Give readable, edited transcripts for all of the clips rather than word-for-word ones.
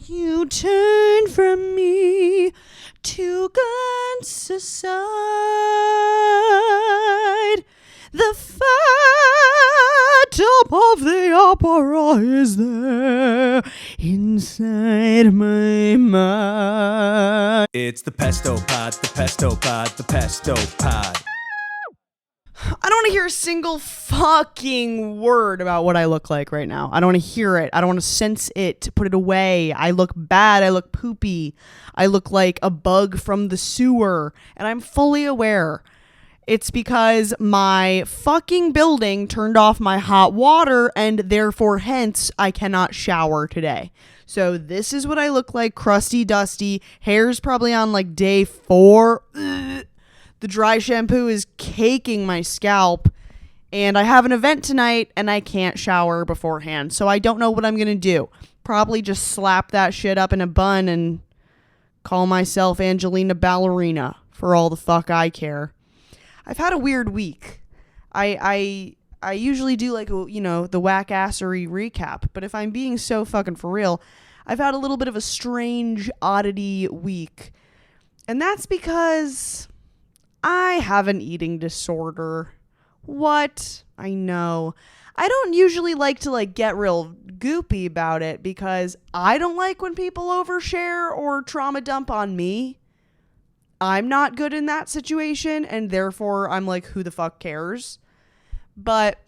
you turn from me, to glance aside. The phantom of the opera is there inside my mind. It's the Pesto Pod, the Pesto Pod, the Pesto Pod. I don't want to hear a single fucking word about what I look like right now. I don't want to hear it. I don't want to sense it. Put it away. I look bad. I look poopy. I look like a bug from the sewer. And I'm fully aware. It's because my fucking building turned off my hot water and therefore hence I cannot shower today. So this is what I look like, crusty, dusty. Hair's probably on like day 4. Ugh. The dry shampoo is caking my scalp, and I have an event tonight, and I can't shower beforehand, so I don't know what I'm going to do. Probably just slap that shit up in a bun and call myself Angelina Ballerina for all the fuck I care. I've had a weird week. I usually do like, you know, the whack-assery recap, but if I'm being so fucking for real, I've had a little bit of a strange oddity week, and that's because I have an eating disorder. What? I know. I don't usually like to get real goopy about it because I don't like when people overshare or trauma dump on me. I'm not good in that situation and therefore I'm like, who the fuck cares? But,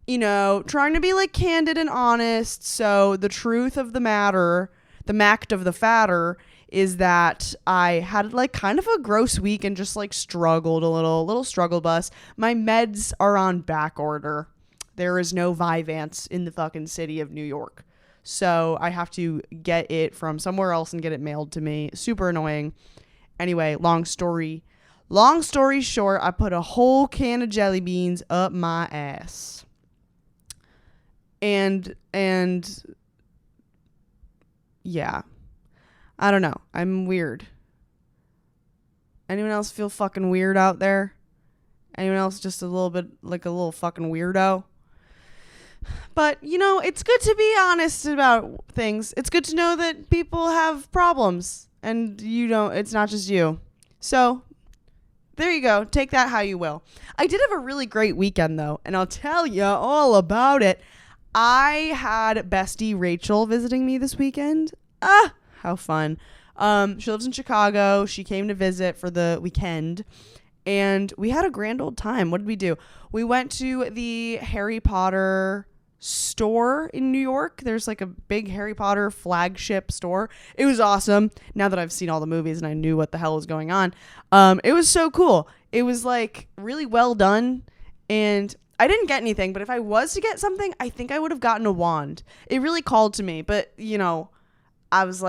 you know, trying to be candid and honest. So the truth of the matter, the mact of the fatter, is that I had kind of a gross week and just struggled a little struggle bus. My meds are on back order. There is no Vyvanse in the fucking city of New York. So I have to get it from somewhere else and get it mailed to me. Super annoying. Anyway, long story short, I put a whole can of jelly beans up my ass. And yeah. I don't know. I'm weird. Anyone else feel fucking weird out there? Anyone else just a little bit like a little fucking weirdo? But, you know, it's good to be honest about things. It's good to know that people have problems and it's not just you. So, there you go. Take that how you will. I did have a really great weekend though, and I'll tell you all about it. I had bestie Rachel visiting me this weekend. How fun. She lives in Chicago. She came to visit for the weekend and we had a grand old time. What did we do? We went to the Harry Potter store in New York. There's a big Harry Potter flagship store. It was awesome. Now that I've seen all the movies and I knew what the hell was going on. It was so cool. It was really well done and I didn't get anything, but if I was to get something, I think I would have gotten a wand. It really called to me, but I was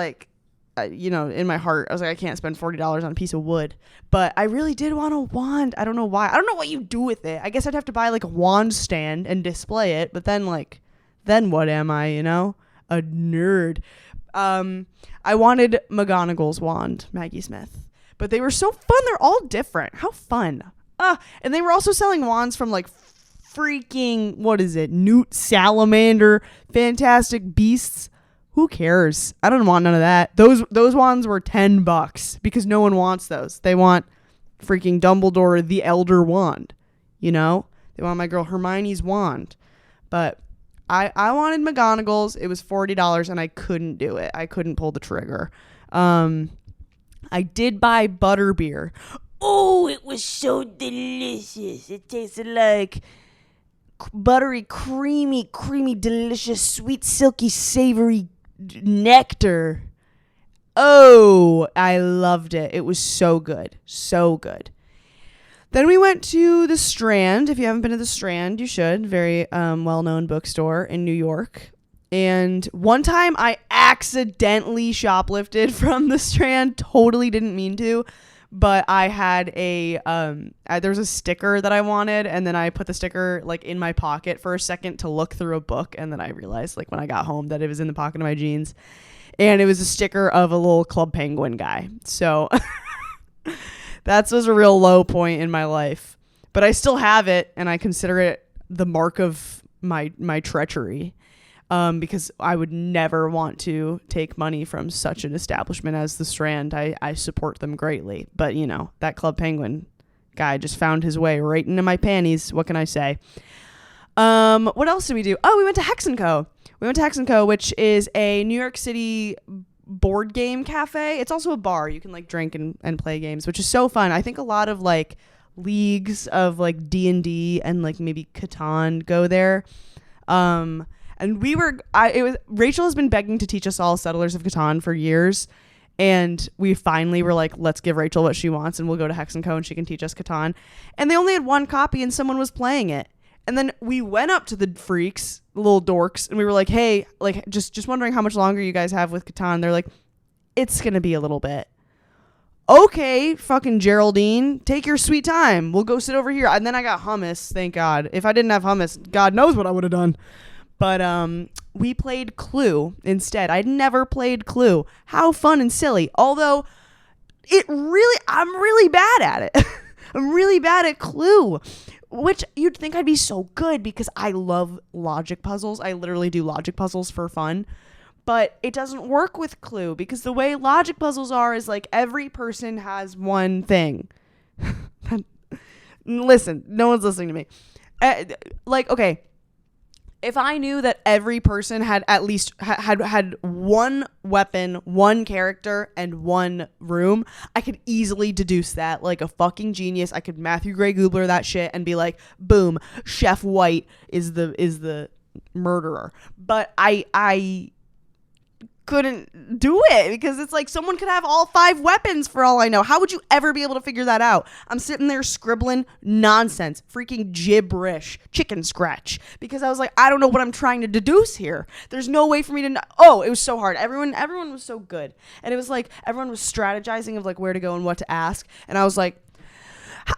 in my heart, I was like, I can't spend $40 on a piece of wood. But I really did want a wand. I don't know why. I don't know what you do with it. I guess I'd have to buy a wand stand and display it. But then then what am I, A nerd. I wanted McGonagall's wand, Maggie Smith. But they were so fun. They're all different. How fun. And they were also selling wands from freaking, what is it? Newt Salamander, Fantastic Beasts. Who cares? I don't want none of that. Those wands were $10 because no one wants those. They want freaking Dumbledore the Elder Wand. They want my girl Hermione's wand. But I wanted McGonagall's. It was $40 and I couldn't do it. I couldn't pull the trigger. I did buy butterbeer. Oh, it was so delicious. It tasted like buttery, creamy, delicious, sweet, silky, savory nectar. Oh, I loved it. It was so good. So good. Then we went to the Strand. If you haven't been to the Strand, you should. Very well-known bookstore in New York. And one time I accidentally shoplifted from the Strand. Totally didn't mean to. But I had there was a sticker that I wanted, and then I put the sticker in my pocket for a second to look through a book, and then I realized when I got home that it was in the pocket of my jeans, and it was a sticker of a little Club Penguin guy. So that was a real low point in my life, but I still have it, and I consider it the mark of my treachery. because I would never want to take money from such an establishment as the Strand. I support them greatly. But, you know, that Club Penguin guy just found his way right into my panties. What can I say? What else did we do? Oh, we went to Hex & Co. We went to Hex & Co., which is a New York City board game cafe. It's also a bar. You can like drink and play games, which is so fun. I think a lot of like leagues of like D&D and like maybe Catan go there. And Rachel has been begging to teach us all Settlers of Catan for years. And we finally were like, let's give Rachel what she wants and we'll go to Hex & Co. and she can teach us Catan. And they only had one copy and someone was playing it. And then we went up to the freaks, the little dorks, and we were like, hey, like, just wondering how much longer you guys have with Catan. They're like, it's going to be a little bit. Okay, fucking Geraldine, take your sweet time. We'll go sit over here. And then I got hummus, thank God. If I didn't have hummus, God knows what I would have done. But we played Clue instead. I'd never played Clue. How fun and silly. Although, I'm really bad at it. I'm really bad at Clue. Which you'd think I'd be so good because I love logic puzzles. I literally do logic puzzles for fun. But it doesn't work with Clue because the way logic puzzles are is like every person has one thing. Listen, no one's listening to me. Okay, if I knew that every person had at least had one weapon, one character, and one room, I could easily deduce that like a fucking genius. I could Matthew Gray Goobler that shit and be like, boom, Chef White is the murderer. But I couldn't do it because it's like someone could have all 5 weapons for all I know. How would you ever be able to figure that out? I'm sitting there scribbling nonsense, freaking gibberish, chicken scratch, because I was like, I don't know what I'm trying to deduce here. There's no way for me to know. Oh, it was so hard. Everyone was so good. And it was like everyone was strategizing of like where to go and what to ask. And I was like,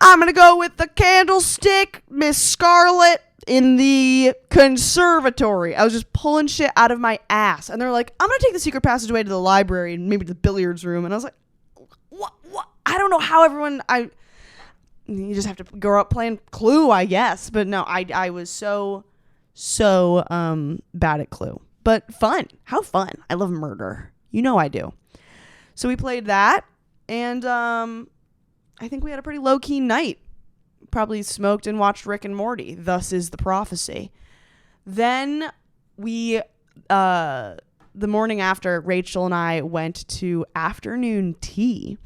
I'm going to go with the candlestick, Miss Scarlet, in the conservatory. I was just pulling shit out of my ass. And they're like, I'm going to take the secret passageway to the library and maybe the billiards room. And I was like, what? I don't know how you just have to grow up playing Clue, I guess. But no, I was so bad at Clue. But fun. How fun. I love murder. You know I do. So we played that. And I think we had a pretty low-key night. Probably smoked and watched Rick and Morty. Thus is the prophecy. Then we, the morning after, Rachel and I went to afternoon tea.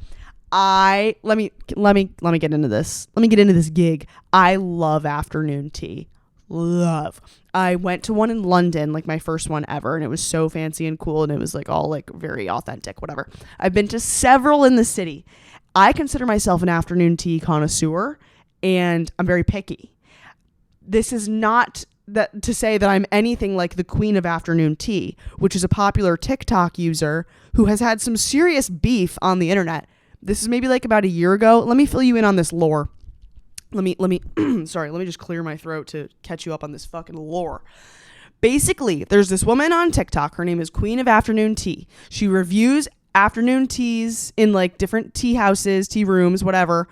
Let me get into this. Let me get into this gig. I love afternoon tea. Love. I went to one in London, like my first one ever, and it was so fancy and cool, and it was like all like very authentic, whatever. I've been to several in the city. I consider myself an afternoon tea connoisseur, and I'm very picky. This is not that to say that I'm anything like the queen of afternoon tea, which is a popular TikTok user who has had some serious beef on the internet. This is maybe like about a year ago. Let me fill you in on this lore. Let me sorry, let me just clear my throat to catch you up on this fucking lore. Basically, there's this woman on TikTok. Her name is Queen of Afternoon Tea. She reviews afternoon teas in like different tea houses, tea rooms, whatever.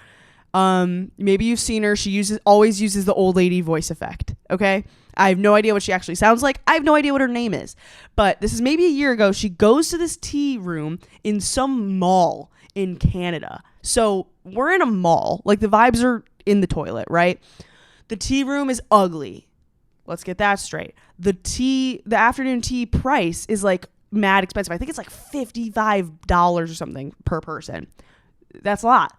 Maybe you've seen her. She always uses the old lady voice effect. Okay. I have no idea what she actually sounds like. I have no idea what her name is, but this is maybe a year ago. She goes to this tea room in some mall in Canada. So we're in a mall, like the vibes are in the toilet, right? The tea room is ugly. Let's get that straight. The afternoon tea price is like mad expensive. I think it's like $55 or something per person. That's a lot.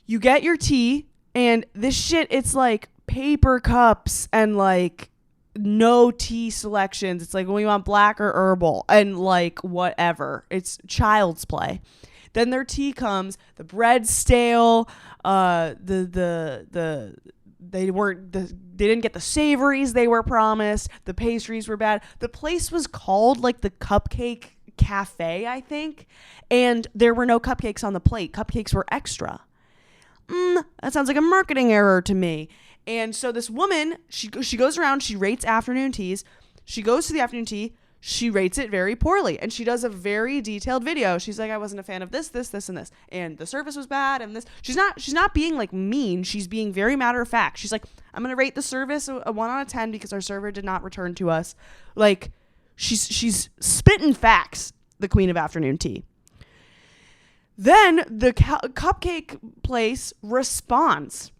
You get your tea, and this shit, it's like paper cups and like no tea selections. It's like, well, you want black or herbal and like whatever. It's child's play. Then their tea comes, the bread's stale, they didn't get the savories they were promised. The pastries were bad. The place was called like the Cupcake Cafe, I think, and there were no cupcakes on the plate. Cupcakes were extra. That sounds like a marketing error to me. And so this woman, she goes around, she rates afternoon teas. She goes to the afternoon tea. She rates it very poorly, and she does a very detailed video. She's like, I wasn't a fan of this, and this, and the service was bad, and this. She's not being like mean. She's being very matter of fact. She's like, I'm gonna rate the service a 1 out of 10 because our server did not return to us. Like, She's spitting facts, the queen of afternoon tea. Then the cupcake place responds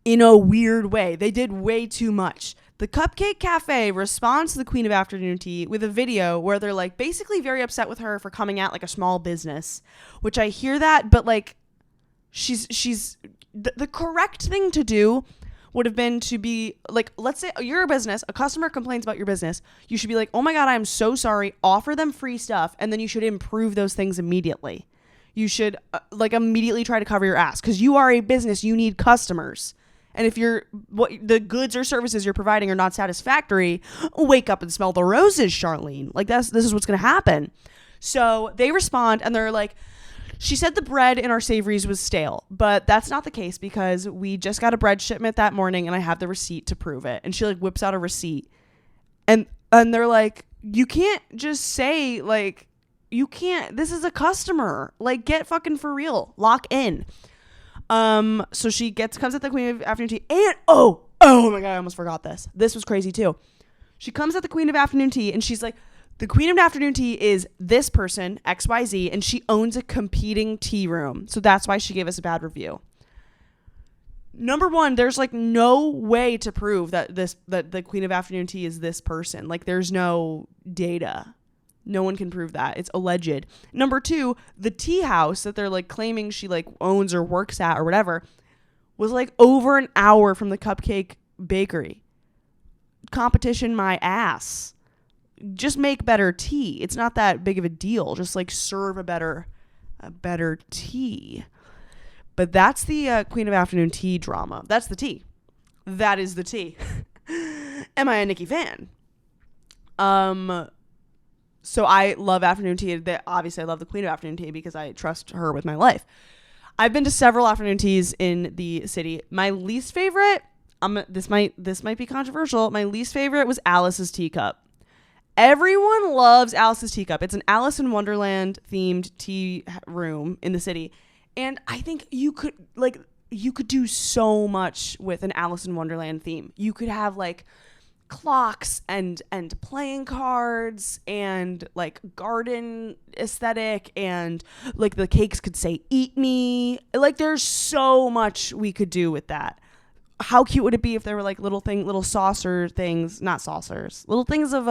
in a weird way. They did way too much. The Cupcake Cafe responds to the queen of afternoon tea with a video where they're like basically very upset with her for coming out like a small business, which I hear that, but like she's the correct thing to do would have been to be like, let's say you're a business, a customer complains about your business. You should be like, oh my God, I'm so sorry. Offer them free stuff. And then you should improve those things immediately. You should like immediately try to cover your ass because you are a business. You need customers. And if the goods or services you're providing are not satisfactory, wake up and smell the roses, Charlene. Like this is what's going to happen. So they respond and they're like, she said the bread in our savories was stale, but that's not the case because we just got a bread shipment that morning and I have the receipt to prove it. And she like whips out a receipt and they're like, you can't just say like, you can't, this is a customer, like get fucking for real, lock in. So she comes at the queen of afternoon tea and oh my God, I almost forgot this. This was crazy too. She comes at the queen of afternoon tea and she's like, the queen of afternoon tea is this person, XYZ, and she owns a competing tea room. So that's why she gave us a bad review. Number one, there's like no way to prove that the queen of afternoon tea is this person. Like there's no data. No one can prove that. It's alleged. Number two, the tea house that they're like claiming she like owns or works at or whatever was like over an hour from the Cupcake Bakery. Competition my ass. Just make better tea. It's not that big of a deal. Just like serve a better tea. But that's the queen of afternoon tea drama. That's the tea. That is the tea. Am I a Nikki fan? So I love afternoon tea. Obviously, I love the queen of afternoon tea because I trust her with my life. I've been to several afternoon teas in the city. My least favorite, this might be controversial. My least favorite was Alice's Teacup. Everyone loves Alice's Teacup. It's an Alice in Wonderland themed tea room in the city. And I think you could do so much with an Alice in Wonderland theme. You could have like clocks and playing cards and like garden aesthetic and like the cakes could say eat me. Like there's so much we could do with that. How cute would it be if there were like little saucer things, not saucers, little things of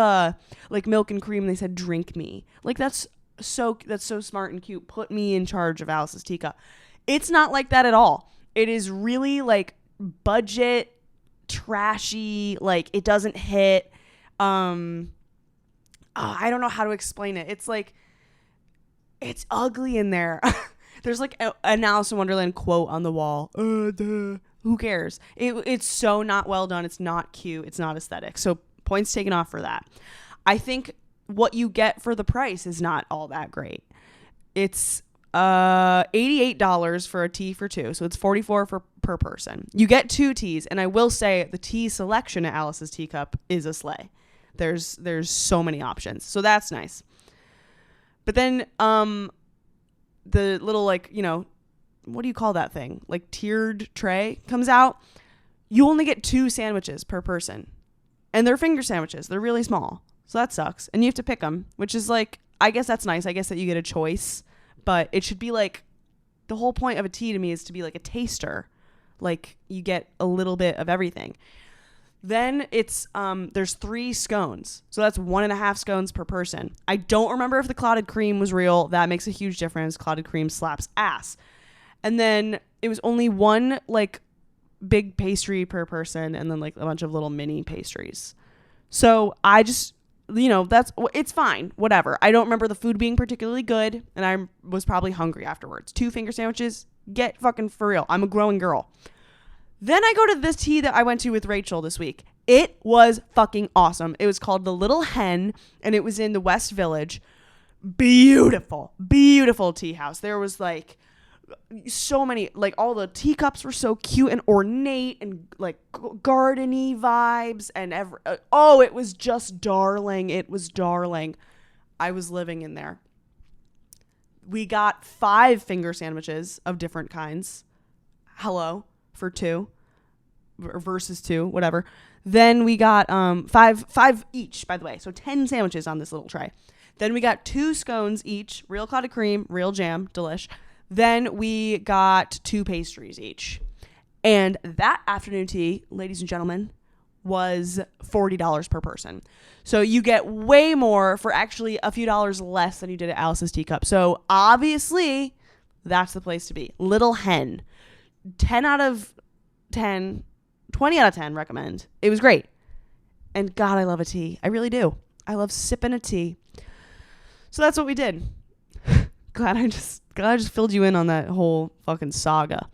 like milk and cream and they said drink me. Like that's so smart and cute. Put me in charge of Alice's Teacup. It's not like that at all. It is really like budget, trashy, like it doesn't hit. I don't know how to explain it. It's like it's ugly in there. There's like an Alice in Wonderland quote on the wall. Who cares? It's so not well done. It's not cute. It's not aesthetic. So points taken off for that. I think what you get for the price is not all that great. It's $88 for a tea for two. So it's $44 per person. You get two teas. And I will say the tea selection at Alice's Teacup is a sleigh. There's so many options. So that's nice. But then the little like, what do you call that thing? Like tiered tray comes out. You only get 2 sandwiches per person. And they're finger sandwiches. They're really small. So that sucks. And you have to pick them, which is like, I guess that's nice. I guess that you get a choice. But it should be like, the whole point of a tea to me is to be like a taster. Like you get a little bit of everything. Then it's, there's 3 scones. So that's 1.5 scones per person. I don't remember if the clotted cream was real. That makes a huge difference. Clotted cream slaps ass. And then it was only 1 like big pastry per person and then like a bunch of little mini pastries. So I just, it's fine. Whatever. I don't remember the food being particularly good and I was probably hungry afterwards. 2 finger sandwiches. Get fucking for real. I'm a growing girl. Then I go to this tea that I went to with Rachel this week. It was fucking awesome. It was called The Little Hen and it was in the West Village. Beautiful, beautiful tea house. There was like so many, like all the teacups were so cute and ornate and like gardeny vibes and it was just darling. It was darling. I was living in there. We got 5 finger sandwiches of different kinds. Hello, for 2. versus 2, whatever. Then we got 5 each, by the way. So 10 sandwiches on this little tray. Then we got 2 scones each, real clotted cream, real jam, delish. Then we got 2 pastries each. And that afternoon tea, ladies and gentlemen, was $40 per person. So you get way more for actually a few dollars less than you did at Alice's Teacup. So obviously, that's the place to be. Little Hen. 10 out of 10, 20 out of 10 recommend. It was great. And God, I love a tea. I really do. I love sipping a tea. So that's what we did. glad I just filled you in on that whole fucking saga.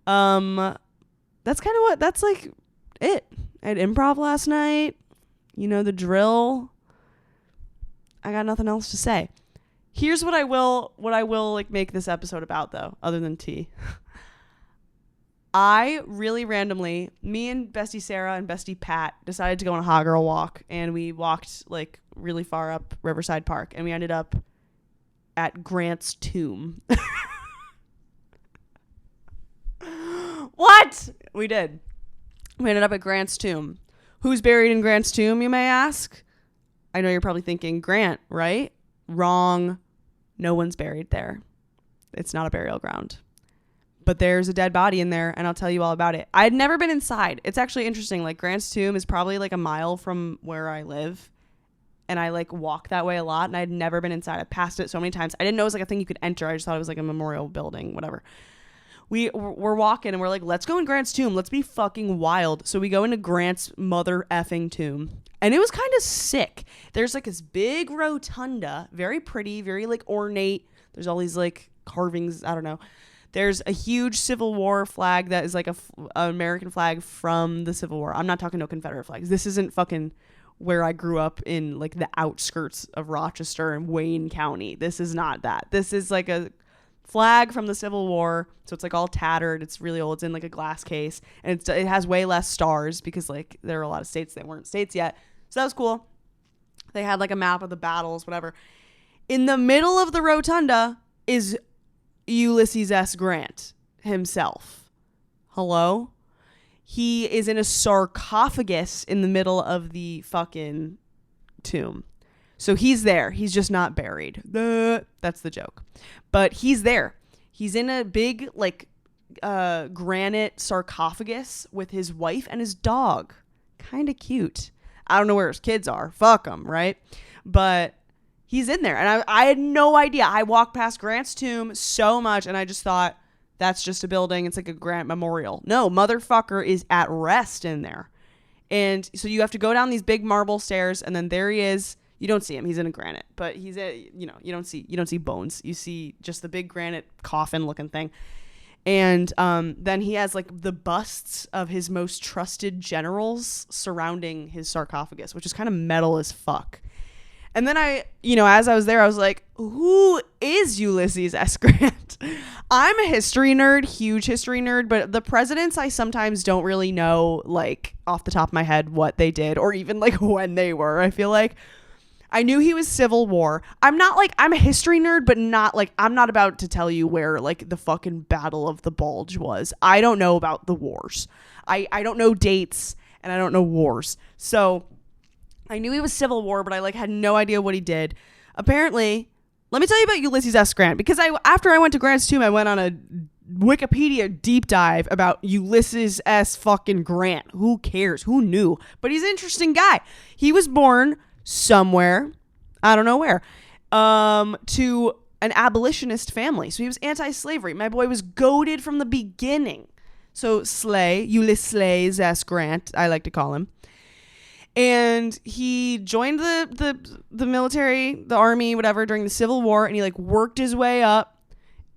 That's kind of that's like it. I had improv last night. You know the drill. I got nothing else to say. Here's what I will like make this episode about though, other than tea. I really randomly, me and Bestie Sarah and Bestie Pat decided to go on a hot girl walk, and we walked like really far up Riverside Park, and we ended up at Grant's tomb. What? We did. We ended up at Grant's tomb. Who's buried in Grant's tomb, you may ask? I know you're probably thinking Grant, right? Wrong. No one's buried there. It's not a burial ground. But there's a dead body in there, and I'll tell you all about it. I had never been inside. It's actually interesting. Like, Grant's tomb is probably like a mile from where I live, and I like walk that way a lot, and I had never been inside. I passed it so many times. I didn't know it was like a thing you could enter. I just thought it was like a memorial building, whatever. We're walking, and we're like, let's go in Grant's tomb. Let's be fucking wild. So we go into Grant's mother effing tomb, and it was kind of sick. There's like this big rotunda, very pretty, very like ornate. There's all these like carvings. I don't know. There's a huge Civil War flag that is like an American flag from the Civil War. I'm not talking no Confederate flags. This isn't fucking where I grew up in like the outskirts of Rochester and Wayne County. This is not that. This is like a flag from the Civil War. So it's like all tattered. It's really old. It's in like a glass case, and it has way less stars because like there are a lot of states that weren't states yet. So that was cool. They had like a map of the battles, whatever. In the middle of the rotunda is Ulysses S. Grant himself. Hello? He is in a sarcophagus in the middle of the fucking tomb. So he's there. He's just not buried. That's the joke. But he's there. He's in a big like granite sarcophagus with his wife and his dog. Kind of cute. I don't know where his kids are. Fuck them, right? But he's in there. And I had no idea. I walked past Grant's tomb so much, and I just thought, that's just a building. It's like a Grant memorial. No, motherfucker is at rest in there. And so you have to go down these big marble stairs, and then there he is. You don't see him. He's in a granite. But he's you don't see bones. You see just the big granite coffin looking thing. And then he has like the busts of his most trusted generals surrounding his sarcophagus, which is kind of metal as fuck. And then as I was there, I was like, who is Ulysses S. Grant? I'm a history nerd, huge history nerd, but the presidents, I sometimes don't really know, like, off the top of my head what they did or even, like, when they were. I feel like I knew he was Civil War. I'm a history nerd, but not, like, I'm not about to tell you where, like, the fucking Battle of the Bulge was. I don't know about the wars. I don't know dates, and I don't know wars. So I knew he was Civil War, but I like had no idea what he did. Apparently, let me tell you about Ulysses S. Grant, because after I went to Grant's tomb, I went on a Wikipedia deep dive about Ulysses S. fucking Grant. Who cares? Who knew? But he's an interesting guy. He was born somewhere, I don't know where, to an abolitionist family. So he was anti-slavery. My boy was goated from the beginning. So Ulysses S. Grant, I like to call him. And he joined the military, the army, whatever, during the Civil War, and he like worked his way up.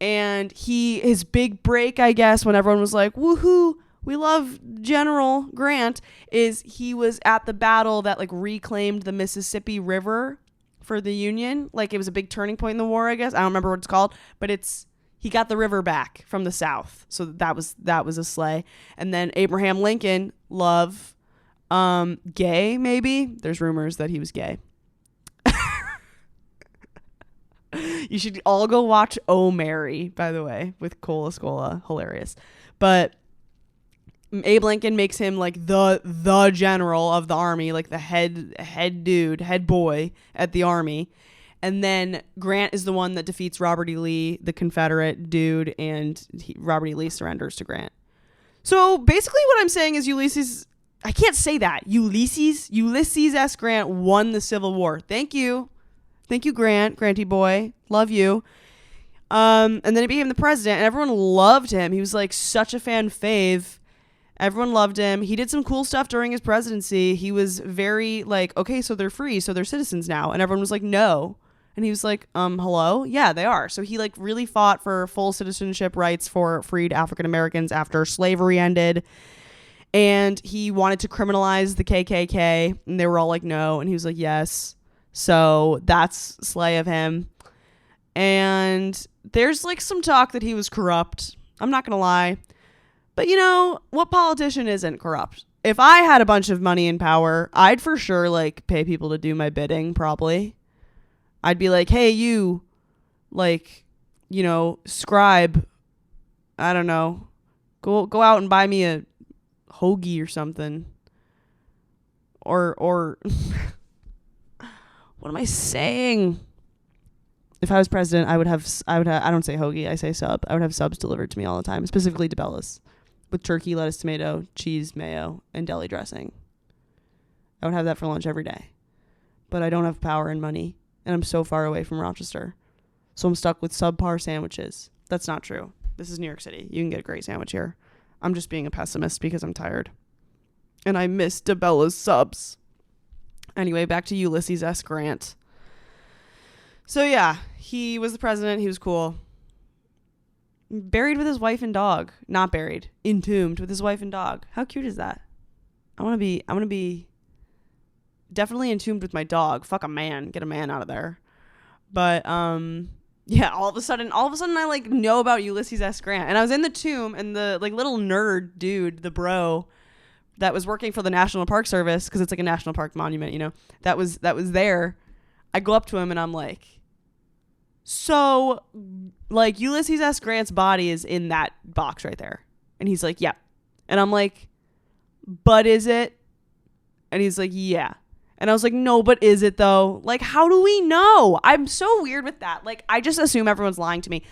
And his big break, I guess, when everyone was like, woohoo, we love General Grant, is he was at the battle that like reclaimed the Mississippi River for the Union. Like it was a big turning point in the war, I guess. I don't remember what it's called, but he got the river back from the South. So that was a sleigh. And then Abraham Lincoln, love, gay, maybe. There's rumors that he was gay. You should all go watch Oh Mary, by the way, with Cola Scola. Hilarious. But Abe Lincoln makes him like the general of the army, like the head boy at the army. And then Grant is the one that defeats Robert E. Lee, the Confederate dude, and Robert E. Lee surrenders to Grant. So basically what I'm saying is I can't say that. Ulysses S. Grant won the Civil War. Thank you. Thank you, Grant. Granty boy. Love you. And then he became the president, and everyone loved him. He was like such a fan fave. Everyone loved him. He did some cool stuff during his presidency. He was very like, okay, so they're free, so they're citizens now. And everyone was like, no. And he was like, hello? Yeah, they are. So he like really fought for full citizenship rights for freed African Americans after slavery ended. And he wanted to criminalize the KKK, and they were all like, no. And he was like, yes. So that's slay of him. And there's like some talk that he was corrupt. I'm not going to lie. But you know, what politician isn't corrupt? If I had a bunch of money and power, I'd for sure like pay people to do my bidding, probably. I'd be like, hey, you, like, you know, scribe, I don't know, go out and buy me a hoagie or something. Or what am I saying? If I was president, I don't say hoagie, I say sub. I would have subs delivered to me all the time, specifically DeBellas, with turkey, lettuce, tomato, cheese, mayo, and deli dressing. I would have that for lunch every day. But I don't have power and money, and I'm so far away from Rochester. So I'm stuck with subpar sandwiches. That's not true. This is New York City. You can get a great sandwich here. I'm just being a pessimist because I'm tired. And I miss DeBella's subs. Anyway, back to Ulysses S. Grant. So yeah, he was the president. He was cool. Buried with his wife and dog. Not buried. Entombed with his wife and dog. How cute is that? I want to be definitely entombed with my dog. Fuck a man. Get a man out of there. But yeah, all of a sudden I like know about Ulysses S. Grant. And I was in the tomb, and the like little nerd dude, the bro that was working for the National Park Service, because it's like a national park monument, you know, that was there. I go up to him and I'm like, so like Ulysses S. Grant's body is in that box right there. And he's like, yeah. And I'm like, but is it? And he's like, yeah. And I was like, no, but is it though? Like, how do we know? I'm so weird with that. Like, I just assume everyone's lying to me.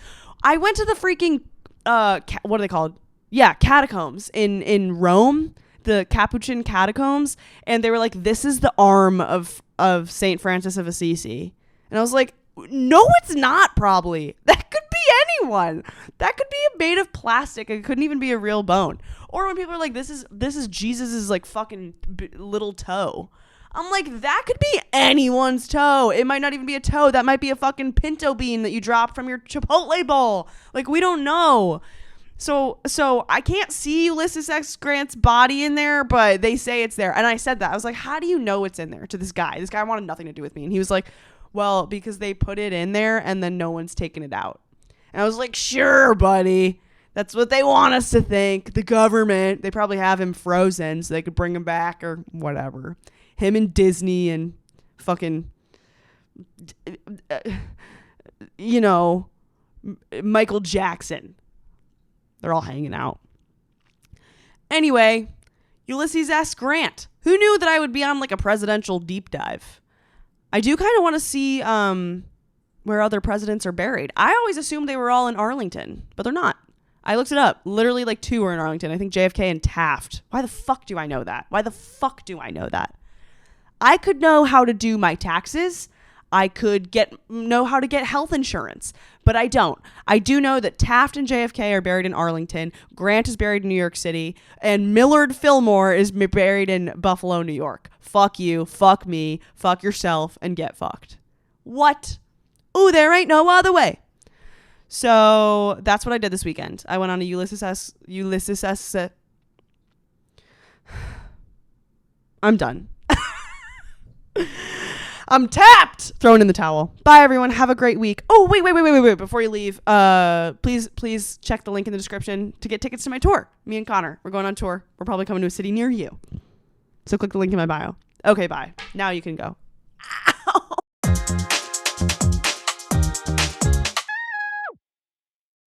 I went to the freaking, what are they called? Yeah, catacombs in Rome, the Capuchin catacombs. And they were like, this is the arm of St. Francis of Assisi. And I was like, no, it's not, probably. That could be anyone. That could be made of plastic. It couldn't even be a real bone. Or when people are like, this is Jesus's like fucking little toe. I'm like, that could be anyone's toe. It might not even be a toe. That might be a fucking pinto bean that you dropped from your Chipotle bowl. Like, we don't know. So I can't see Ulysses S. Grant's body in there, but they say it's there. And I said that. I was like, how do you know it's in there, to this guy? This guy wanted nothing to do with me. And he was like, well, because they put it in there and then no one's taken it out. And I was like, sure, buddy. That's what they want us to think. The government, they probably have him frozen so they could bring him back or whatever. Him and Disney and fucking, you know, Michael Jackson. They're all hanging out. Anyway, Ulysses S. Grant. Who knew that I would be on like a presidential deep dive? I do kind of want to see where other presidents are buried. I always assumed they were all in Arlington, but they're not. I looked it up. Literally like 2 are in Arlington. I think JFK and Taft. Why the fuck do I know that? I could know how to do my taxes. I could know how to get health insurance, but I don't. I do know that Taft and JFK are buried in Arlington. Grant is buried in New York City, and Millard Fillmore is buried in Buffalo, New York. Fuck you, fuck me, fuck yourself, and get fucked. What? Ooh, there ain't no other way. So that's what I did this weekend. I went on a Ulysses S. I'm done. I'm tapped. Throwing in the towel. Bye, everyone. Have a great week. Oh, wait. Before you leave, please check the link in the description to get tickets to my tour. Me and Connor, we're going on tour. We're probably coming to a city near you. So click the link in my bio. Okay, bye. Now you can go.